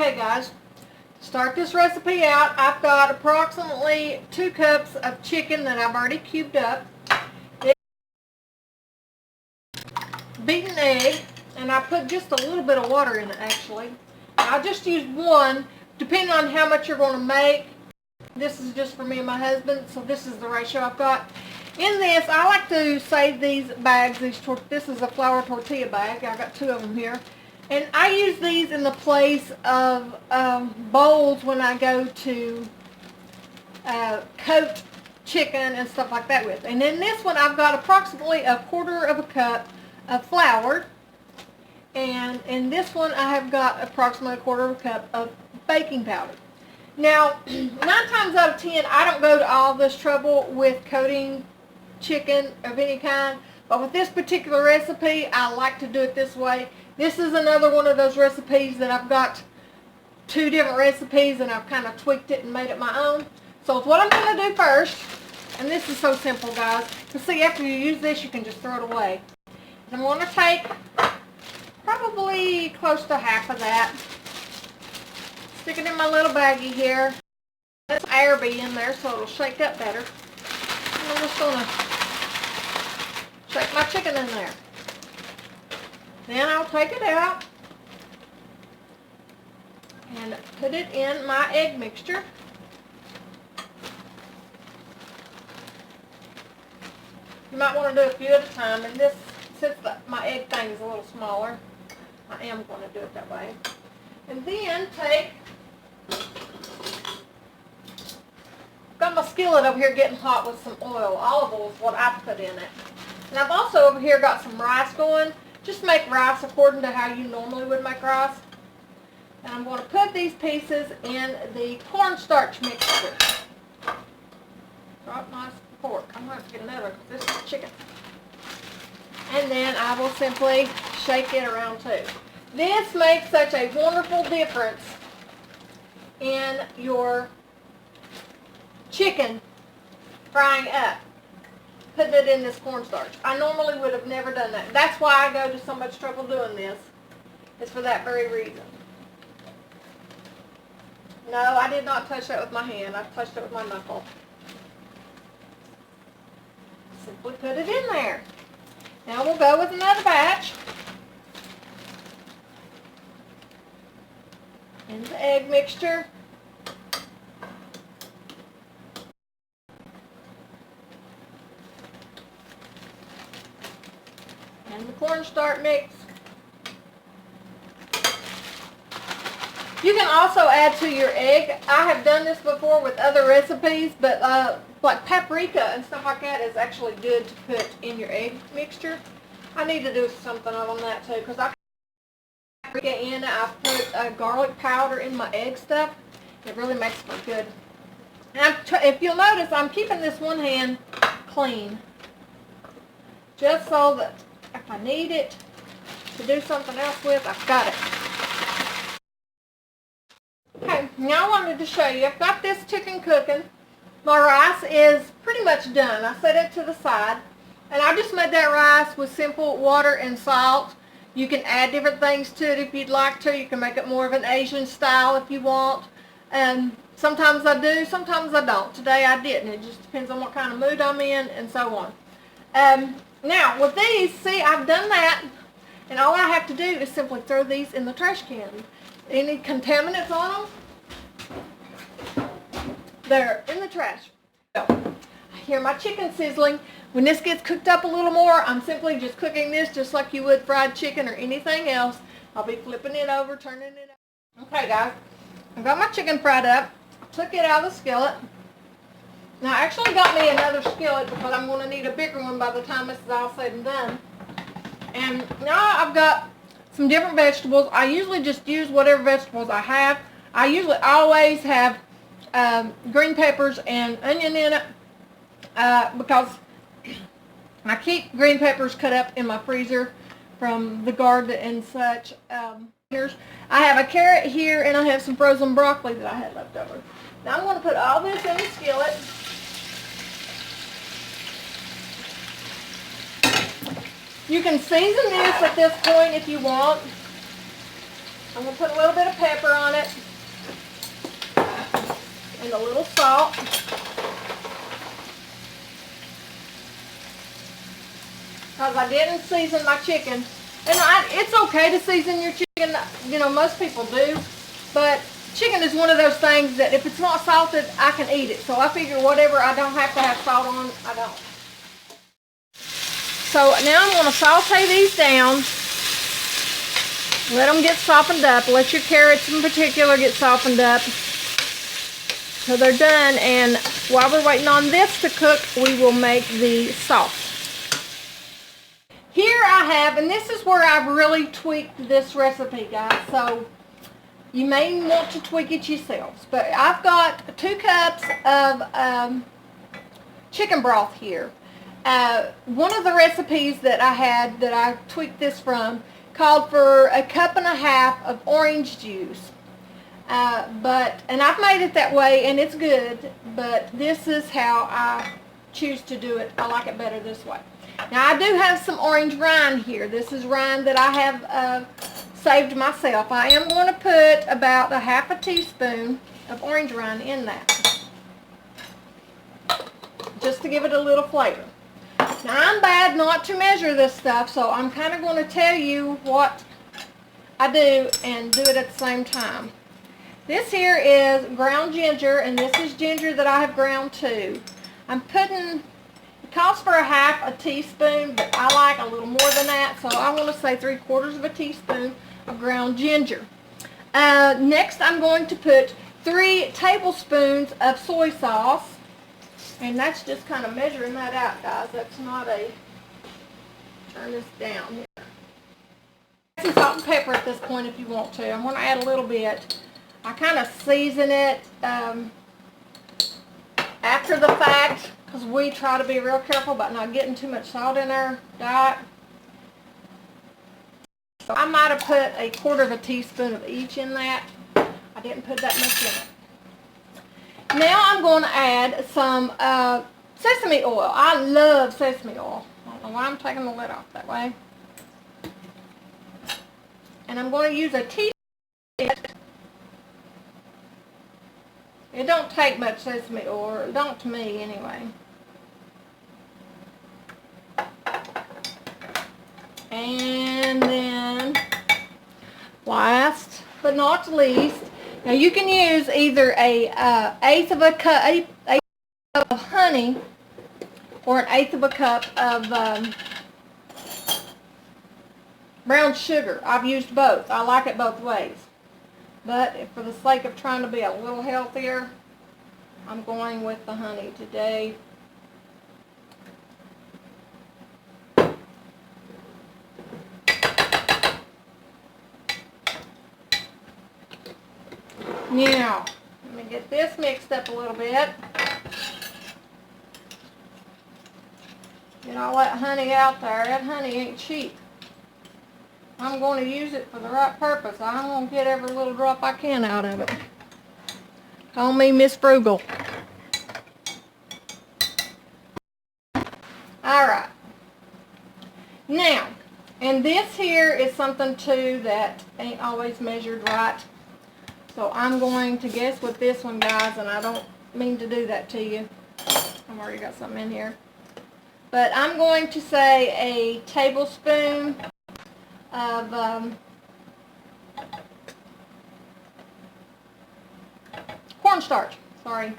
Okay guys, to start this recipe out, I've got approximately 2 cups of chicken that I've already cubed up, beaten egg, and I put just a little bit of water in it actually. I'll just use one, depending on how much you're going to make. This is just for me and my husband, so this is the ratio I've got. In this, I like to save these bags. This is a flour tortilla bag. I've got 2 of them here. And I use these in the place of bowls when I go to coat chicken and stuff like that with. And in this one, I've got approximately 1/4 of a cup of flour. And in this one, I have got approximately 1/4 of a cup of baking powder. Now, 9 times out of 10, I don't go to all this trouble with coating chicken of any kind. But with this particular recipe, I like to do it this way. This is another one of those recipes that I've got 2 different recipes and I've kind of tweaked it and made it my own. So what I'm going to do first, and this is so simple guys, to see after you use this you can just throw it away. And I'm going to take probably close to half of that, stick it in my little baggie here, let some air be in there so it'll shake up better. And I'm just going to shake my chicken in there. Then I'll take it out and put it in my egg mixture. You might want to do a few at a time, and this, since my egg thing is a little smaller, I am going to do it that way. And then got my skillet over here getting hot with some oil. Olive oil is what I've put in it. And I've also over here got some rice going. Just make rice according to how you normally would make rice. And I'm going to put these pieces in the cornstarch mixture. Drop my fork. I'm going to have to get another because this is chicken. And then I will simply shake it around too. This makes such a wonderful difference in your chicken frying up. Putting it in this cornstarch. I normally would have never done that. That's why I go to so much trouble doing this. It's for that very reason. No, I did not touch that with my hand. I touched it with my knuckle. Simply put it in there. Now we'll go with another batch. In the egg mixture. And the cornstarch mix. You can also add to your egg. I have done this before with other recipes, but like paprika and stuff like that is actually good to put in your egg mixture. I need to do something on that too, because I put paprika in it. I put garlic powder in my egg stuff. It really makes it look good. And if you'll notice, I'm keeping this one hand clean, just so that if I need it to do something else with, I've got it. Okay, now I wanted to show you, I've got this chicken cooking. My rice is pretty much done. I set it to the side, and I just made that rice with simple water and salt. You can add different things to it if you'd like to. You can make it more of an Asian style if you want. Sometimes I do, sometimes I don't. Today I didn't. It just depends on what kind of mood I'm in and so on. Now, with these, see, I've done that, and all I have to do is simply throw these in the trash can. Any contaminants on them, they're in the trash. So, I hear my chicken sizzling. When this gets cooked up a little more, I'm simply just cooking this just like you would fried chicken or anything else. I'll be flipping it over, turning it up. Okay, guys, I've got my chicken fried up. Took it out of the skillet. Now, I actually got me another skillet because I'm going to need a bigger one by the time this is all said and done. And now I've got some different vegetables. I usually just use whatever vegetables I have. I usually always have green peppers and onion in it because I keep green peppers cut up in my freezer from the garden and such. I have a carrot here, and I have some frozen broccoli that I had left over. Now I'm going to put all this in the skillet. You can season this at this point if you want. I'm going to put a little bit of pepper on it and a little salt. Because I didn't season my chicken. And it's okay to season your chicken. You know, most people do. But chicken is one of those things that if it's not salted, I can eat it. So I figure whatever I don't have to have salt on, I don't. So now I'm going to saute these down. Let them get softened up. Let your carrots in particular get softened up. So they're done. And while we're waiting on this to cook, we will make the sauce. Here I have, and this is where I've really tweaked this recipe, guys. So you may want to tweak it yourselves. But I've got 2 cups of chicken broth here. One of the recipes that I had that I tweaked this from called for 1.5 cups of orange juice. And I've made it that way and it's good, but this is how I choose to do it. I like it better this way. Now I do have some orange rind here. This is rind that I have saved myself. I am going to put about 1/2 teaspoon of orange rind in that, just to give it a little flavor. Now I'm bad not to measure this stuff, so I'm kind of going to tell you what I do and do it at the same time. This here is ground ginger, and this is ginger that I have ground too. I'm putting, it calls for 1/2 teaspoon, but I like a little more than that, so I want to say 3/4 teaspoon of ground ginger. Next I'm going to put 3 tablespoons of soy sauce. And that's just kind of measuring that out, guys. That's not a, turn this down here. Some salt and pepper at this point if you want to. I'm going to add a little bit. I kind of season it after the fact because we try to be real careful about not getting too much salt in our diet. So I might have put 1/4 teaspoon of each in that. I didn't put that much in it. Now I'm going to add some sesame oil. I love sesame oil. I don't know why I'm taking the lid off that way. And I'm going to use a teaspoon. It don't take much sesame oil. It don't to me anyway. And then last but not least, now you can use either a 1/8 cup of honey or an 1/8 cup of brown sugar. I've used both. I like it both ways. But for the sake of trying to be a little healthier, I'm going with the honey today. Now, let me get this mixed up a little bit. Get all that honey out there. That honey ain't cheap. I'm going to use it for the right purpose. I'm going to get every little drop I can out of it. Call me Miss Frugal. Alright. Now, and this here is something too that ain't always measured right. So I'm going to guess with this one, guys, and I don't mean to do that to you. I've already got something in here. But I'm going to say a tablespoon of cornstarch. Sorry.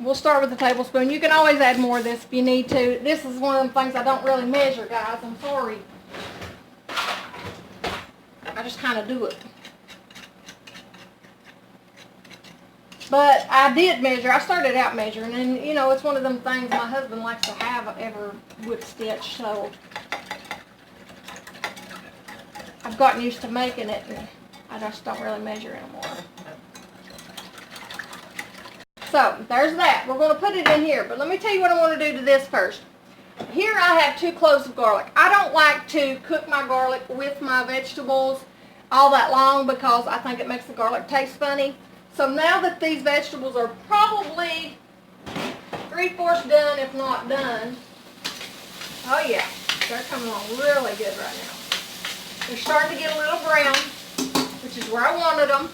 We'll start with a tablespoon. You can always add more of this if you need to. This is one of the things I don't really measure, guys. I'm sorry. I just kind of do it. But I did measure. I started out measuring, and you know, it's one of them things my husband likes to have ever with stitch, so I've gotten used to making it, and I just don't really measure anymore. So, there's that. We're going to put it in here, but let me tell you what I want to do to this first. Here I have 2 cloves of garlic. I don't like to cook my garlic with my vegetables all that long because I think it makes the garlic taste funny. So now that these vegetables are probably 3/4 done, if not done. Oh yeah, they're coming along really good right now. They're starting to get a little brown, which is where I wanted them.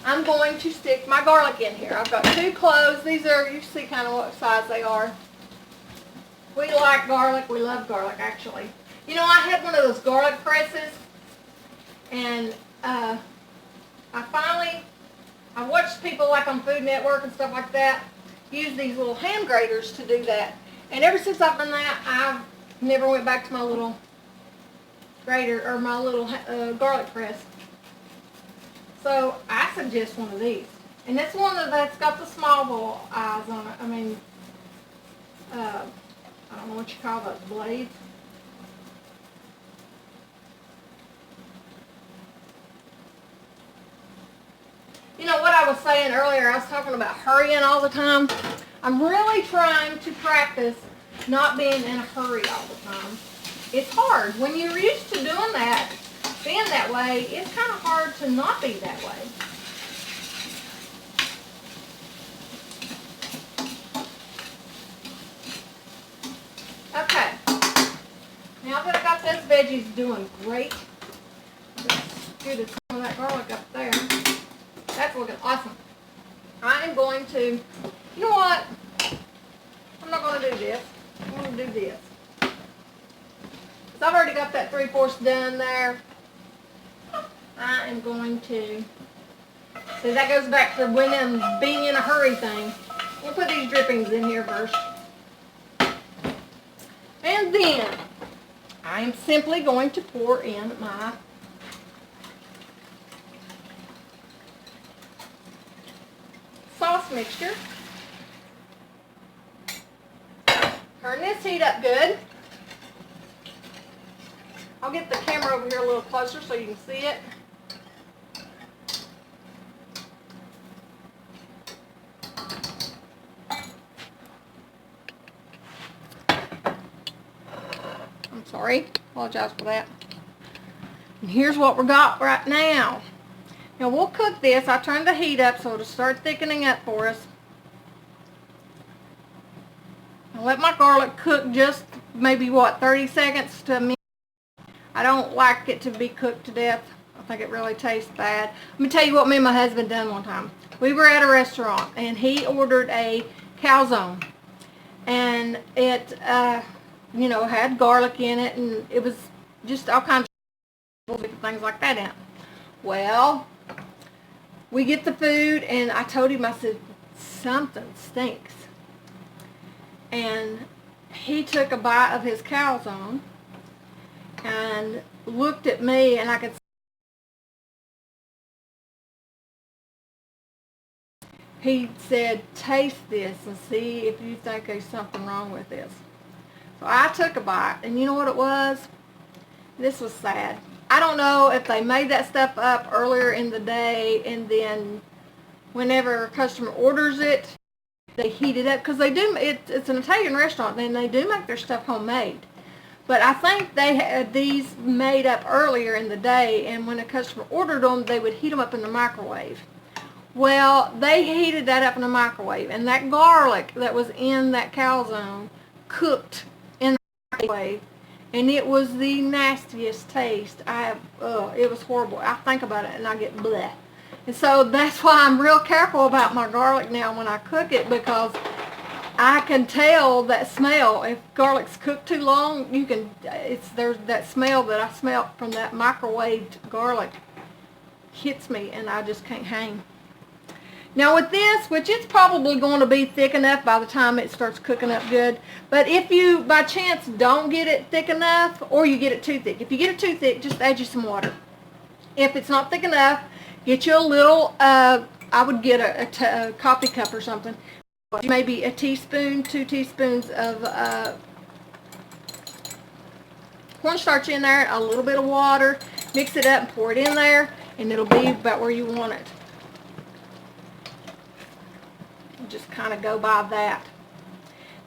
I'm going to stick my garlic in here. I've got 2 cloves. These are, you see kind of what size they are. We like garlic. We love garlic, actually. You know, I had one of those garlic presses, and I watched people like on Food Network and stuff like that use these little hand graters to do that. And ever since I've done that, I've never went back to my little grater or my little garlic press. So I suggest one of these. And that's one that's got the small ball eyes on it. I mean, I don't know what you call those, blades. You know what I was saying earlier, I was talking about hurrying all the time. I'm really trying to practice not being in a hurry all the time. It's hard. When you're used to doing that, being that way, it's kind of hard to not be that way. Okay. Now that I got those veggies doing great, let's scoot some of that garlic up there. That's looking awesome. I am going to, you know what? I'm not going to do this. I'm going to do this. Because I've already got that 3/4 done there. I am going to, see, that goes back to when I'm being in a hurry thing. We'll put these drippings in here first. And then I am simply going to pour in my sauce mixture. Turn this heat up good. I'll get the camera over here a little closer so you can see it. I'm sorry, apologize for that. And here's what we got right now. Now we'll cook this. I turned the heat up so it'll start thickening up for us. I'll let my garlic cook just maybe, what, 30 seconds to a minute. I don't like it to be cooked to death. I think it really tastes bad. Let me tell you what me and my husband done one time. We were at a restaurant and he ordered a calzone. And it, you know, had garlic in it, and it was just all kinds of things like that in it. Well, we get the food, and I told him, I said, something stinks. And he took a bite of his calzone and looked at me, and I could see he said, taste this and see if you think there's something wrong with this. So I took a bite, and you know what it was? This was sad. I don't know if they made that stuff up earlier in the day, and then whenever a customer orders it, they heat it up, because they do. It's an Italian restaurant, and they do make their stuff homemade. But I think they had these made up earlier in the day, and when a customer ordered them, they would heat them up in the microwave. Well, they heated that up in the microwave, and that garlic that was in that calzone cooked in the microwave, and it was the nastiest taste. It was horrible. I think about it and I get bleh. And so that's why I'm real careful about my garlic now when I cook it, because I can tell that smell. If garlic's cooked too long, you can. There's that smell that I smelt from that microwaved garlic hits me, and I just can't hang. Now with this, which it's probably going to be thick enough by the time it starts cooking up good, but if you by chance don't get it thick enough, or you get it too thick, if you get it too thick, just add you some water. If it's not thick enough, get you a little, I would get a coffee cup or something, maybe a teaspoon, 2 teaspoons of cornstarch in there, a little bit of water, mix it up and pour it in there, and it'll be about where you want it. Just kind of go by that.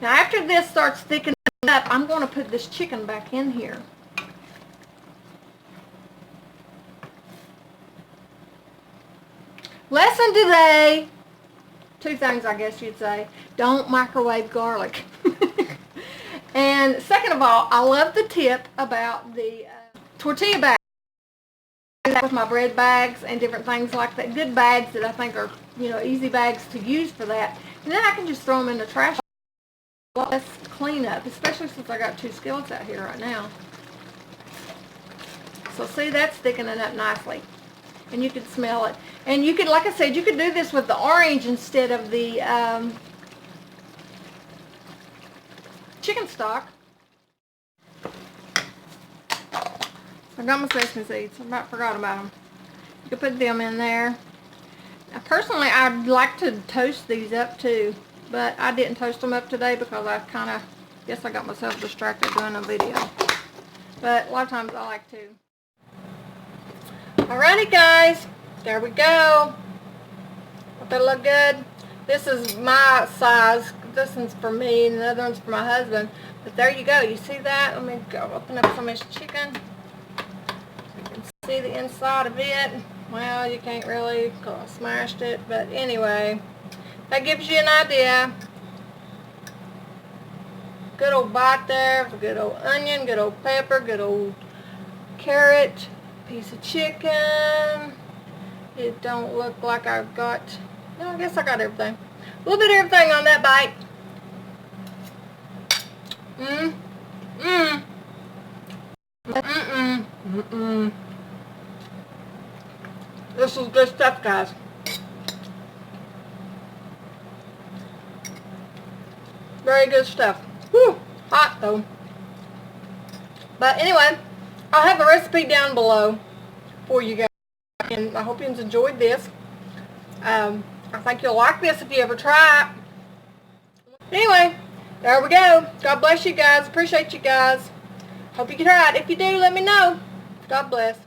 Now after this starts thickening up, I'm going to put this chicken back in here. Lesson today, 2 things I guess you'd say. Don't microwave garlic. And second of all, I love the tip about the tortilla bag. With my bread bags and different things like that. Good bags that I think are, you know, easy bags to use for that. And then I can just throw them in the trash. A lot less cleanup, especially since I got 2 skillets out here right now. So see, that's thickening up nicely. And you can smell it. And you could, like I said, you could do this with the orange instead of the chicken stock. I got my sesame seeds. I about forgot about them. You can put them in there. Now, personally, I'd like to toast these up too, but I didn't toast them up today because I kind of guess I got myself distracted doing a video. But a lot of times I like to. Alrighty, guys, there we go. Hope they look good. This is my size. This one's for me, and the other one's for my husband. But there you go. You see that? Let me go open up some of this chicken. See the inside of it. Well, you can't really because I smashed it, but anyway, that gives you an idea. Good old bite there, good old onion, good old pepper, good old carrot, piece of chicken. It don't look like I've got, no, I guess I got everything. A little bit of everything on that bite. This is good stuff, guys. Very good stuff. Whew, hot though. But anyway, I'll have the recipe down below for you guys. And I hope you enjoyed this. I think you'll like this if you ever try it. Anyway, there we go. God bless you guys. Appreciate you guys. Hope you can try it. If you do, let me know. God bless.